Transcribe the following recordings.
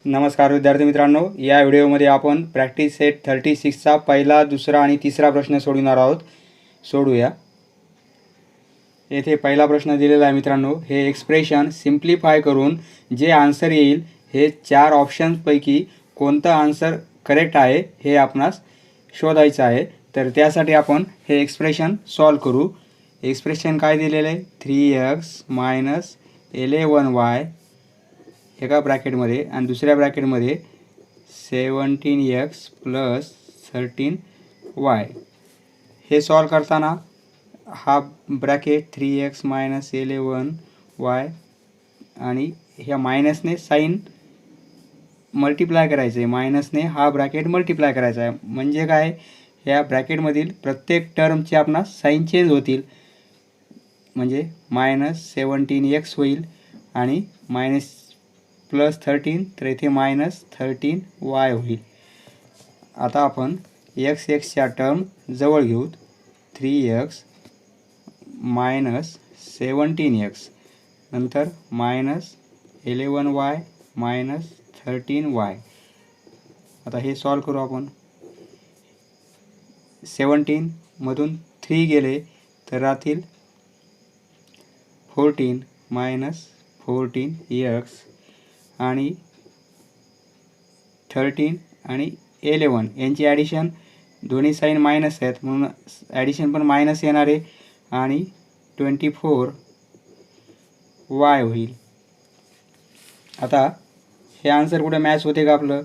नमस्कार विद्यार्थी मित्रांनो, या व्हिडिओमध्ये आपण प्रॅक्टिस सेट 36 चा पहिला, दुसरा आणि तिसरा प्रश्न सोडवणार आहोत. सोडूया. येथे पहिला प्रश्न दिलेला आहे मित्रांनो. हे एक्सप्रेशन सिम्प्लिफाय करून जे आन्सर येईल हे चार ऑप्शन्सपैकी कोणतं आन्सर करेक्ट आहे हे आपणास शोधायचं आहे. तर त्यासाठी आपण हे एक्सप्रेशन सॉल्व करू. एक्सप्रेशन काय दिलेलं आहे? 3x - 11y एका ब्रॅकेटमध्ये आणि दुसऱ्या ब्रॅकेटमध्ये 17x + 13y. हे सॉल्व करताना हा ब्रॅकेट 3x - 11y आणि ह्या मायनसने साइन मल्टिप्लाय करायचं आहे. मायनसने हा ब्रॅकेट मल्टिप्लाय करायचा आहे. म्हणजे काय? ह्या ब्रॅकेटमधील प्रत्येक टर्मची आपणास साइन चेंज होतील. म्हणजे -17x होईल आणि -13 तर इथे -13y होईल. आता आपण x टर्म जवळ घेऊ. 3x - 17x नंतर -11y - 13y. आता हे सॉल्व करू आपण. 17 मधून 3 गेले तर राहतील 14 - 14x आणि 13 आणि 11 यांची ॲडिशन, दोन्ही साइन मायनस आहेत म्हणून ॲडिशन पण मायनस येणार आहे आणि 24y होईल. आता हे आन्सर कुठे मॅच होते का आपलं?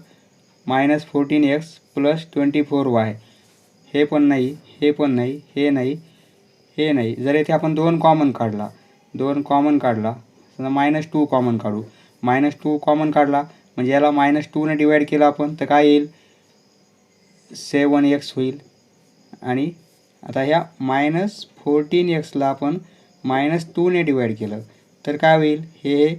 -14x + 24y. हे पण नाही, हे पण नाही, हे नाही, हे नाही. जर इथे आपण 2 कॉमन काढला, समजा -2 कॉमन काढू. -2 कॉमन काढला म्हणजे याला -2 ने डिवाइड केलं आपण तर काय येईल? 7x होईल. आणि आता ह्या -14x ला आपण -2 ने डिवाइड केलं तर काय होईल? हे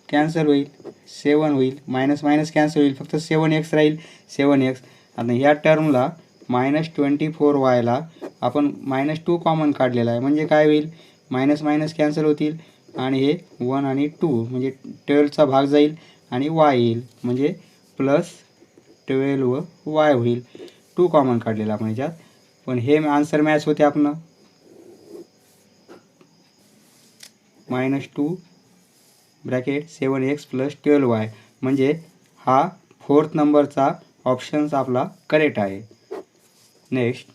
कॅन्सल होईल, 7 होईल. मायनस मायनस कॅन्सल होईल, फक्त 7x राहील, 7x. आता ह्या टर्मला -24y ला आपण -2 कॉमन काढलेला आहे म्हणजे काय होईल? मायनस मायनस कॅन्सल होतील आणि हे 1 आणि 2 म्हणजे 12चा भाग जाईल आणि y येईल म्हणजे +12y होईल. 2 कॉमन काढलेला आपण ह्याच्यात, पण हे आन्सर मॅच होते आपलं. -2 ब्रॅकेट 7x + 12y म्हणजे हा 4th नंबरचा ऑप्शन्स आपला करेक्ट आहे. नेक्स्ट,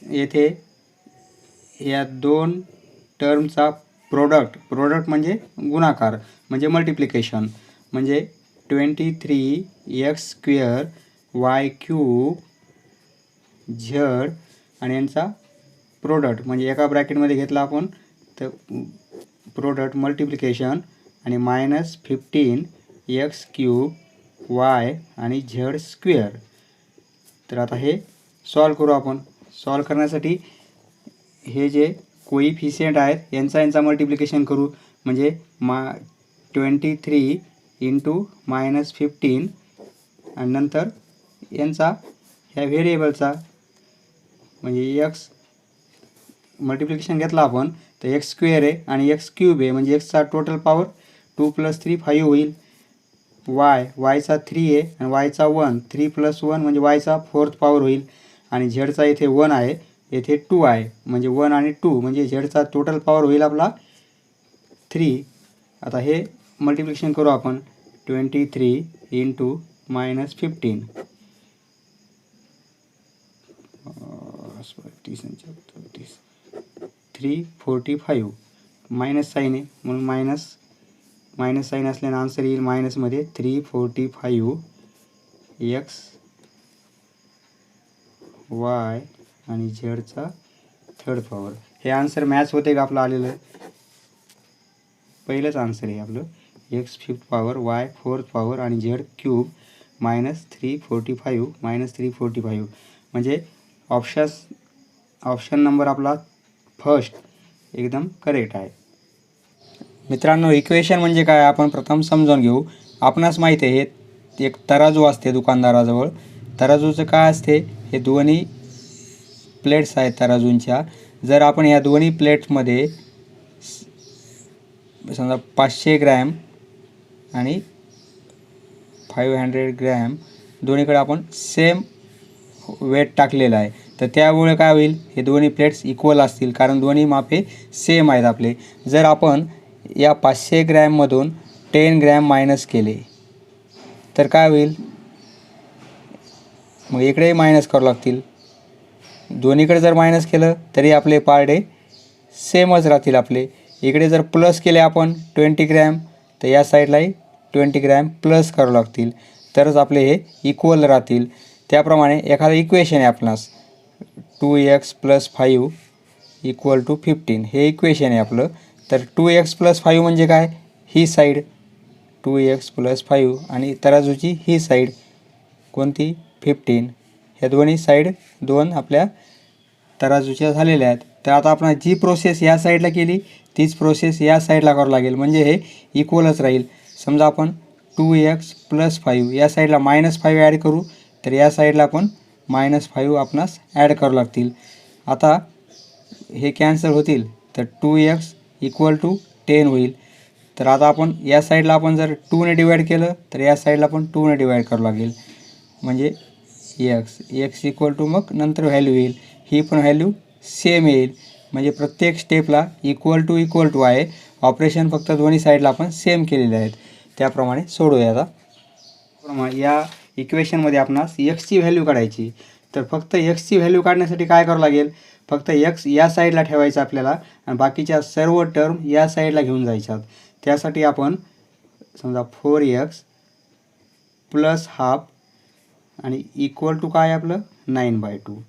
येथे या दोन टर्मचा प्रोडक्ट म्हणजे गुणाकार म्हणजे मल्टिप्लिकेशन म्हणजे 23x² y³ z आणि यांचा प्रोडक्ट म्हणजे एका ब्रॅकेटमध्ये घेतला आपण तर प्रोडक्ट मल्टिप्लिकेशन आणि -15x³ y आणि z². तर आता हे सॉल्व करू आपण. सॉल्व करण्यासाठी हे जे कोइफिशियंट आहेत यांचा मल्टिप्लिकेशन करू म्हणजे 23 × -15 आणि नंतर यांचा ह्या व्हेरिएबलचा म्हणजे x मल्टिप्लिकेशन घेतला आपण तर x² आहे आणि x³ आहे म्हणजे x चा टोटल पॉवर 2 + 3 5 होईल. y चा 3 आहे आणि y चा 1, 3 + 1 म्हणजे y चा 4th पॉवर होईल आणि z चा इथे 1 आहे, येथे 2 आहे म्हणजे 1 आणि 2 म्हणजे z चा टोटल पॉवर होईल आपला 3. आता हे मल्टिप्लिकेशन करू आपण. 23 × -15 345 मायनस साइन आहे म्हणून मायनस साइन असल्याने आन्सर येईल मायनसमध्ये 345 x y आणि z चा 3rd पॉवर. हे आन्सर मॅच होते का आपलं आलेलं? पहिलंच आन्सर आहे आपलं. x 5th power, y 4th power आणि z³ -345 म्हणजे ऑप्शन नंबर आपला फर्स्ट एकदम करेक्ट आहे. मित्रांनो, इक्वेशन म्हणजे काय आपण प्रथम समजून घेऊ. आपणास माहिती आहे एक तराजू असते दुकानदाराजवळ. तराजूचं काय असते? हे दोन्ही प्लेट्स आहेत तराजूंच्या. जर आपण या दोन्ही प्लेट्समध्ये समजा 500 ग्रॅम आणि 500 ग्रॅम दोन्हीकडे आपण सेम वेट टाकलेलं आहे. तर त्यामुळे काय होईल, हे दोन्ही प्लेट्स इक्वल असतील कारण दोन्ही मापे सेम आहेत आपले. जर आपण या 500 ग्रॅममधून 10 ग्रॅम मायनस केले तर काय होईल, मग इकडे मायनस करावं लागतील. दोन्हीकडे जर मायनस केलं तरी आपले पार्ट सेमच राहतील आपले. इकडे जर प्लस केले आपण 20 ग्रॅम तर या साईडलाही 20 ग्रॅम प्लस करावं लागतील, तरच आपले हे इक्वल राहतील. त्याप्रमाणे एखादं इक्वेशन आहे आपणास 2x + 5 = 15, हे इक्वेशन आहे आपलं. तर 2x + 5 म्हणजे काय, ही साईड 2x + 5 आणि तराजूची ही साईड कोणती 15. ह्या दोन्ही साईड दोन आपल्या तराजूच्या झालेल्या आहेत. तर आता आपण जी प्रोसेस या साईडला केली तीच प्रोसेस या साईडला करावं लागेल, म्हणजे हे इक्वलच राहील. समजा आपण 2x + 5 या साईडला -5 ॲड करू तर या साईडला आपण -5 आपणास ॲड करावं लागतील. आता हे कॅन्सल होतील तर 2x = 10 होईल. तर आता आपण या साईडला आपण जर 2 ने डिवाईड केलं तर या साईडला पण 2 ने डिवाईड करावं लागेल, म्हणजे x = मग नंतर व्हॅल्यू येईल, ही पण व्हॅल्यू सेम येईल. म्हणजे प्रत्येक स्टेपला इक्वल टू आहे. ऑपरेशन फक्त दोन्ही साईडला आपण सेम केलेले आहेत. त्याप्रमाणे सोडूया. आता या इक्वेशनमध्ये आपणास एक्सची व्हॅल्यू काढायची. तर फक्त एक्सची व्हॅल्यू काढण्यासाठी काय करावं लागेल, फक्त एक्स या साईडला ठेवायचं आपल्याला आणि बाकीच्या सर्व टर्म या साईडला घेऊन जायच्यात. त्यासाठी आपण समजा 4x + ½ आणि इक्वल टू काय आपलं 9/2.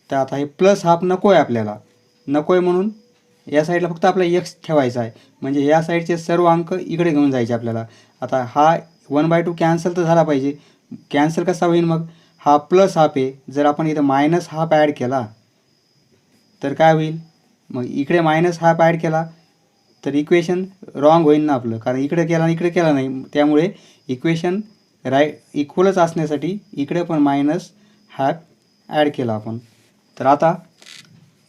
तर आता हे +½ नको आहे आपल्याला, नको आहे म्हणून या साईडला फक्त आपला एक्स ठेवायचा आहे, म्हणजे या साईडचे सर्व अंक इकडे घेऊन जायचे आपल्याला. आता हा 1/2 कॅन्सल तर झाला पाहिजे. कॅन्सल कसा होईल, मग हा +½ आहे, जर आपण इथं -½ ॲड केला तर काय होईल, मग इकडे -½ ॲड केला तर इक्वेशन रॉंग होईल ना आपलं, कारण इकडे केला आणि इकडे केला नाही. त्यामुळे इक्वेशन इक्वलच असण्यासाठी इकडे पण -½ ॲड केला आपण. तर आता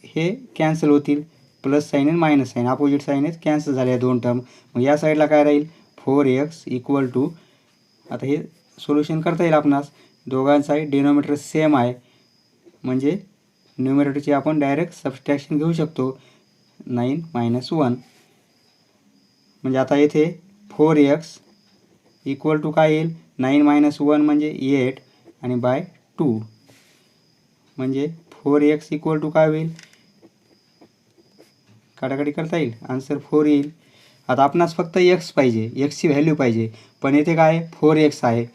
हे कॅन्सल होतील, प्लस साईन आणि minus sign opposite sign cancel झाले दोन टर्म. मग या साईडला काय राहील 4x = आता हे सोल्युशन करता येईल आपणास, दोघांचाही डिनॉमिनेटर सेम आहे, म्हणजे न्यूमरेटरची आपण डायरेक्ट सबस्ट्रॅक्शन घेऊ शकतो 9 - 1. म्हणजे आता येथे 4x = काय येईल 9 - 1 म्हणजे 8 आणि /2, म्हणजे 4x = काय होईल, काटाकाटी करता येईल, आन्सर 4 येईल. आता आपणास फक्त x पाहिजे, एक्सची व्हॅल्यू पाहिजे, पण येथे काय 4x आहे.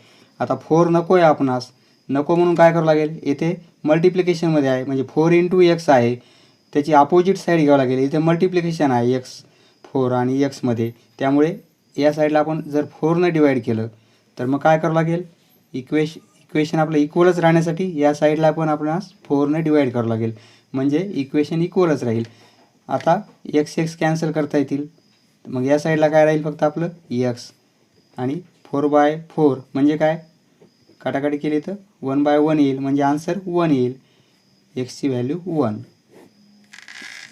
आता 4 नको आहे आपणास, नको म्हणून काय करावं लागेल, येथे मल्टिप्लिकेशनमध्ये आहे म्हणजे 4 × x आहे, त्याची अपोजिट साईड घ्यावं लागेल. इथे मल्टिप्लिकेशन आहे x 4 आणि xमध्ये, त्यामुळे या साईडला आपण जर 4 ने डिवाईड केलं तर मग काय करावं लागेल, इक्वेशन आपलं इक्वलच राहण्यासाठी या साईडला पण आपणास 4 ने डिवाईड करावं लागेल, म्हणजे इक्वेशन इक्वलच राहील. आता x कॅन्सल करता येतील, मग या साईडला काय राहील फक्त आपलं x आणि 4/4 म्हणजे काय, काटाकाटी केली तर 1/1 येईल, म्हणजे आन्सर 1 येईल, एक्सची व्हॅल्यू 1.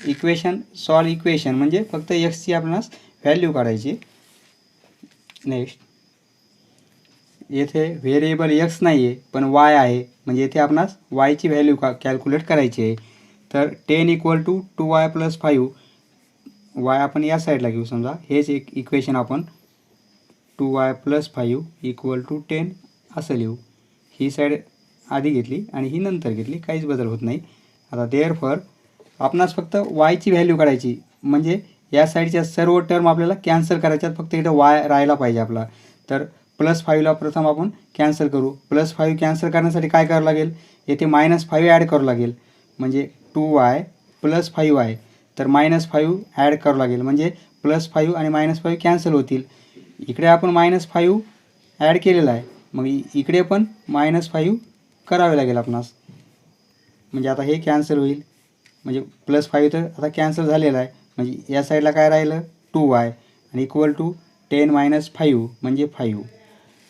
इक्वेशन म्हणजे फक्त एक्सची आपणास व्हॅल्यू काढायची. नेक्स्ट, येथे व्हेरिएबल एक्स नाही आहे पण वाय आहे, म्हणजे येथे आपणास वायची व्हॅल्यू कॅल्क्युलेट करायची आहे. तर 10 = 2y + 5, वाय आपण या साईडला घेऊ. समजा हेच एक इक्वेशन आपण 2y + 5 = 10 असं लिहू. ही साईड आधी घेतली आणि ही नंतर घेतली, काहीच बदल होत नाही. आता देअरफॉर आपणास फक्त वायची व्हॅल्यू काढायची, म्हणजे या साईडच्या सर्व टर्म आपल्याला कॅन्सल करायच्यात, फक्त इथं वाय राहायला पाहिजे आपला. तर +5ला प्रथम आपण कॅन्सल करू. +5 कॅन्सल करण्यासाठी काय करावं लागेल, येथे -5 ॲड करावं लागेल, म्हणजे 2y + 5 आहे, तर -5 ॲड करावं लागेल, म्हणजे +5 आणि -5 कॅन्सल होतील. इकडे आपण -5 ॲड केलेला आहे, मग इकडे पण -5 करावे लागेल आपणास, म्हणजे आता हे कॅन्सल होईल, म्हणजे +5 तर आता कॅन्सल झालेलं आहे, म्हणजे या साईडला काय राहिलं 2y आणि इक्वल टू 10 - 5 म्हणजे 5.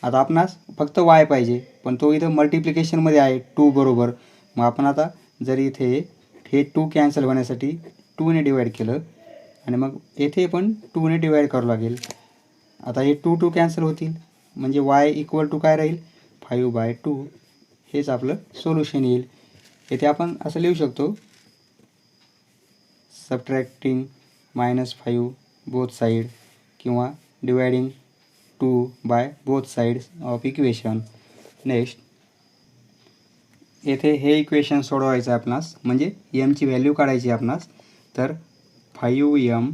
आता आपणास फक्त y पाहिजे, पण तो इथं मल्टिप्लिकेशनमध्ये आहे 2 बरोबर. मग आपण आता जर इथे हे 2 कॅन्सल होण्यासाठी 2 ने डिवाईड केलं आणि मग येथे पण 2 ने डिवाईड करावं लागेल, आता हे 2 2 कॅन्सल होतील, म्हणजे y इक्वल टू काय राहील 5/2. हेच आपलं सोल्युशन येईल. येथे आपण असं लिहू शकतो, सबट्रॅक्टिंग -5 बोथ साईड किंवा dividing 2 by both sides of equation. Next येथे हे इक्वेशन सोडवायचं आहे आपणास, म्हणजे एमची व्हॅल्यू काढायची आपणास. तर 5m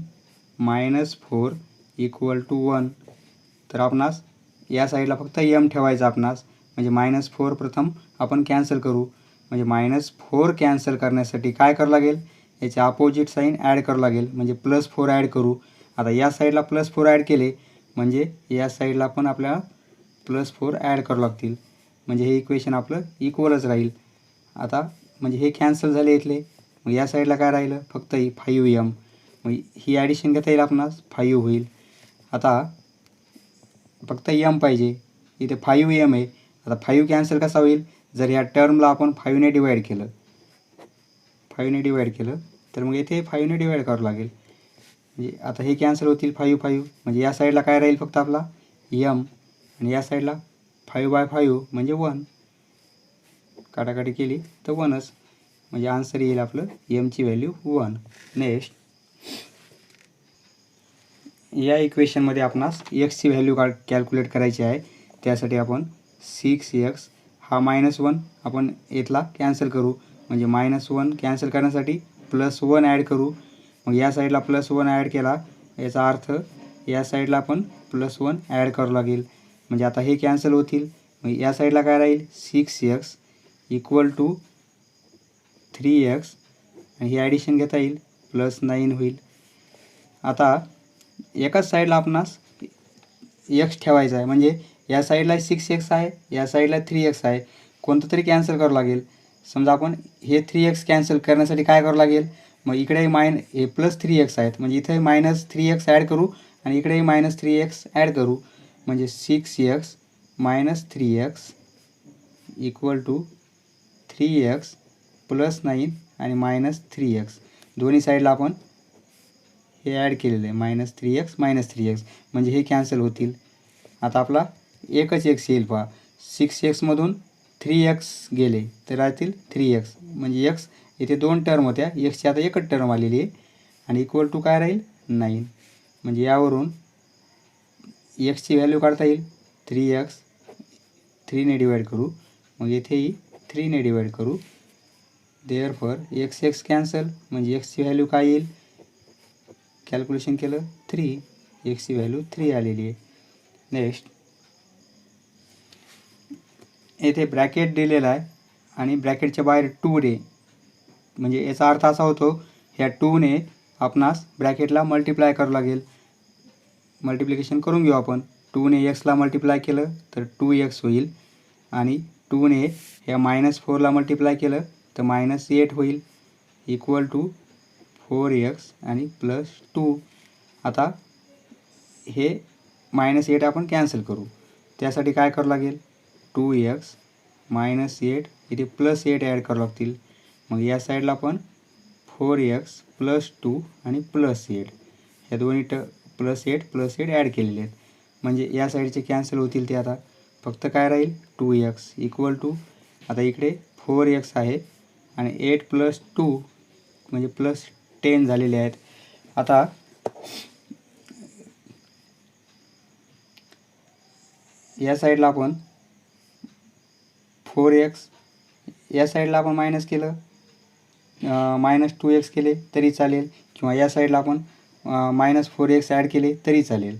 - 4 = 1. तर आपणास या साईडला फक्त m ठेवायचा आपणास, म्हणजे -4 प्रथम आपण कॅन्सल करू. म्हणजे -4 कॅन्सल करण्यासाठी काय करावं लागेल, याचे अपोजिट साईन ॲड करावं लागेल, म्हणजे +4 ॲड करू. आता या साईडला +4 ॲड केले, म्हणजे या साईडला पण आपल्याला +4 ॲड करावं लागतील, म्हणजे हे इक्वेशन आपलं इक्वलच राहील. आता म्हणजे हे कॅन्सल झाले इथले, मग या साईडला काय राहिलं, फक्त ही 5m. मग ही ॲडिशन घेता येईल आपणास, 5 होईल. आता फक्त m पाहिजे, इथे 5m आहे. आता 5 कॅन्सल कसा होईल, जर या टर्मला आपण 5ने डिवाईड केलं, 5ने डिवाईड केलं तर मग इथे 5ने डिवाईड करावं लागेल. म्हणजे आता हे कॅन्सल होतील 5 5, म्हणजे या साईडला काय राहील फक्त आपला m, आणि या साईडला 5/5 म्हणजे 1. काटाकाटी केली तर 1च, म्हणजे आन्सर येईल आपलं mची व्हॅल्यू 1. नेक्स्ट या इक्वेशनमध्ये आपणास एक्सची व्हॅल्यू कॅल्क्युलेट करायची आहे. त्यासाठी आपण 6x हा -1 आपण इथला कॅन्सल करू, म्हणजे -1 कॅन्सल करण्यासाठी +1 ॲड करू. मग या साईडला +1 ॲड केला, याचा अर्थ या साईडला पण +1 ॲड करावं लागेल. म्हणजे आता हे कॅन्सल होतील, मग या साईडला काय राहील 6x = 3x, आणि ही ॲडिशन घेता येईल, +9 होईल. आता एकाच साईडला आपणास x ठेवायचा आहे, म्हणजे या साईडला 6x आहे, या साईडला 3x आहे. कोणतं तरी कॅन्सल करावं लागेल. समजा आपण हे 3x कॅन्सल करण्यासाठी काय करावं लागेल, मग इकडे हे +3x आहेत, म्हणजे इथे -3x ॲड करू, आणि इकडे -3x ॲड करू, म्हणजे 6x - 3x = 3x + 9 आणि -3x. दोन्ही साईडला आपण हे ॲड केलेलं आहे, -3x -3x, म्हणजे हे कॅन्सल होतील. आता आपला एकच x येईल पहा, 6x मधून 3x गेले तर राहतील 3x, म्हणजे x इथे 2 टर्म होत्या, xची आता एकच टर्म आलेली आहे, आणि इक्वल टू काय राहील 9. म्हणजे यावरून xची व्हॅल्यू काढता येईल 3x, 3ने डिवाईड करू, मग इथेही 3ने डिवाईड करू. देअरफॉर x कॅन्सल, म्हणजे xची व्हॅल्यू काय येईल, कॅल्क्युलेशन केलं 3, xची व्हॅल्यू 3 आलेली आहे. नेक्स्ट येथे ब्रॅकेट दिलेला आहे, आणि ब्रॅकेटच्या बाहेर 2 ने, म्हणजे याचा अर्थ असा होतो, ह्या 2ने आपणास ब्रॅकेटला मल्टिप्लाय करावं लागेल. मल्टिप्लिकेशन करून घेऊ आपण. 2ने xला मल्टिप्लाय केलं तर 2x होईल, आणि 2ने ह्या -4ला मल्टिप्लाय केलं तर -8 होईल, इक्वल टू 4x आणि +2. आता हे -8 आपण कॅन्सल करू, त्यासाठी काय करावं लागेल, 2x -8 इथे +8 ॲड करावं लागतील. मग या साईडला पण 4x +2 आणि +8, ह्या दोन्ही +8 ॲड केलेले आहेत, म्हणजे या साईडचे कॅन्सल होतील. ते आता फक्त काय राहील 2x इक्वल टू, आता इकडे 4x आहे, आणि 8 + 2 म्हणजे +10 झालेले आहेत. आता या साईडला आपण 4x, या साईडला आपण मायनस केलं, -2x केले तरी चालेल, किंवा या साईडला आपण -4x ॲड केले तरी चालेल.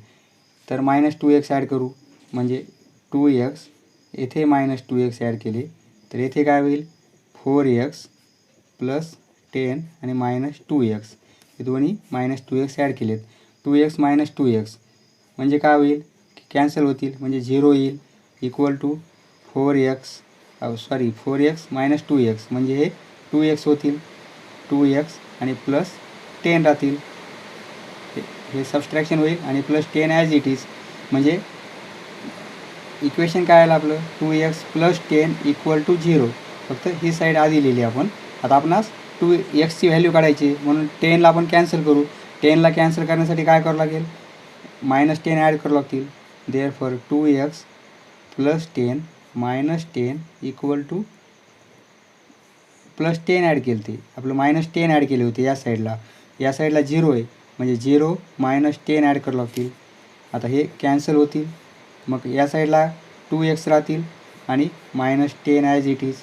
तर -2x ॲड करू, म्हणजे 2x, येथे -2x ॲड केले तर येथे काय होईल 4x + 10 आणि -2x, हे दोन्ही -2x ॲड केलेत. 2x - 2x म्हणजे काय होईल, कॅन्सल होतील, म्हणजे 0 येईल, इक्वल टू 4x - 2x, म्हणजे हे 2x होतील, 2x आणि +10 राहतील. हे सबस्ट्रॅक्शन होईल, आणि +10 ॲज इट इज, म्हणजे इक्वेशन काय आलं आपलं 2x + 10 = 0. फक्त ही साईड आधी लिहिली आपण. आता आपणास 2xची व्हॅल्यू काढायची, म्हणून 10ला आपण कॅन्सल करू. 10ला कॅन्सल करण्यासाठी काय करावं लागेल, -10 ॲड करावं लागतील. देअरफॉर 2x + 10 - 10 = +10 ॲड केलं ते आपलं -10 ॲड केले होते या साईडला 0 आहे म्हणजे 0 - 10 ॲड करावं लागतील. आता हे कॅन्सल होतील. मग या साईडला 2x राहतील आणि -10 ॲज इट इज.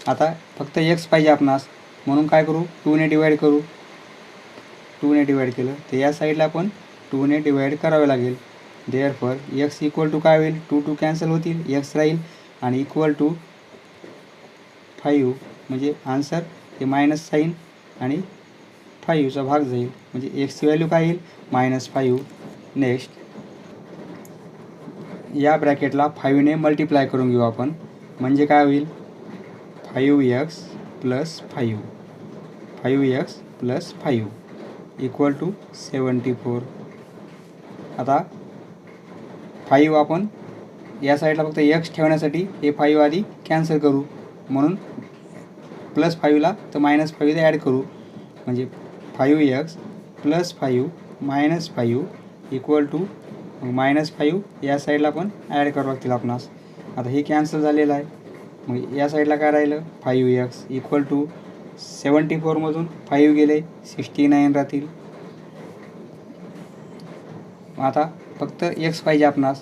आता फक्त x पाहिजे आपणास म्हणून काय करू 2 ने डिवाईड करू. 2 ने डिवाईड केलं तर या साईडला पण 2 ने डिवाईड करावे लागेल. देअरफॉर x = काय होईल 2 कॅन्सल होतील x राहील आणि = 5 म्हणजे आन्सर हे मायनस साईन आणि 5चा भाग जाईल म्हणजे एक्सची व्हॅल्यू काय येईल -5. नेक्स्ट या ब्रॅकेटला 5 ने मल्टिप्लाय करून घेऊ आपण म्हणजे काय होईल 5x + 5 5x + 5 = 74. आता 5 आपण या साईडला फक्त x ठेवण्यासाठी हे 5 आधी कॅन्सल करू म्हणून +5ला तर -5 ॲड करू म्हणजे 5x + 5 - 5 = -5 या साईडला पण ॲड करावं लागतील आपणास. आता हे कॅन्सल झालेलं आहे मग या साईडला काय राहिलं 5x = 74मधून 5 गेले 69 राहतील. आता फक्त x पाहिजे आपणास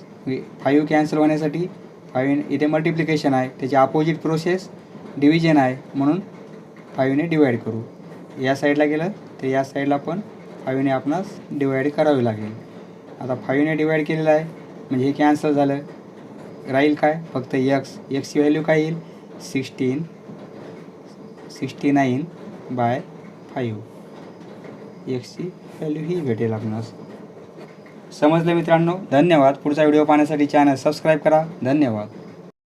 5 कॅन्सल होण्यासाठी 5 इथे मल्टिप्लिकेशन आहे त्याची अपोजिट प्रोसेस डिव्हिजन आहे म्हणून 5 ने डिवाईड करू. या साईडला गेलं तर या साईडला पण 5 ने आपणास डिवाईड करावे लागेल. आता 5 ने डिवाईड केलेलं आहे म्हणजे हे कॅन्सल झालं राहील काय फक्त एक्सची व्हॅल्यू काय येईल 69/5 एक्सची व्हॅल्यू ही भेटेल आपणास. समजलं मित्रांनो. धन्यवाद. पुढचा व्हिडिओ पाहण्यासाठी चॅनल सबस्क्राईब करा. धन्यवाद.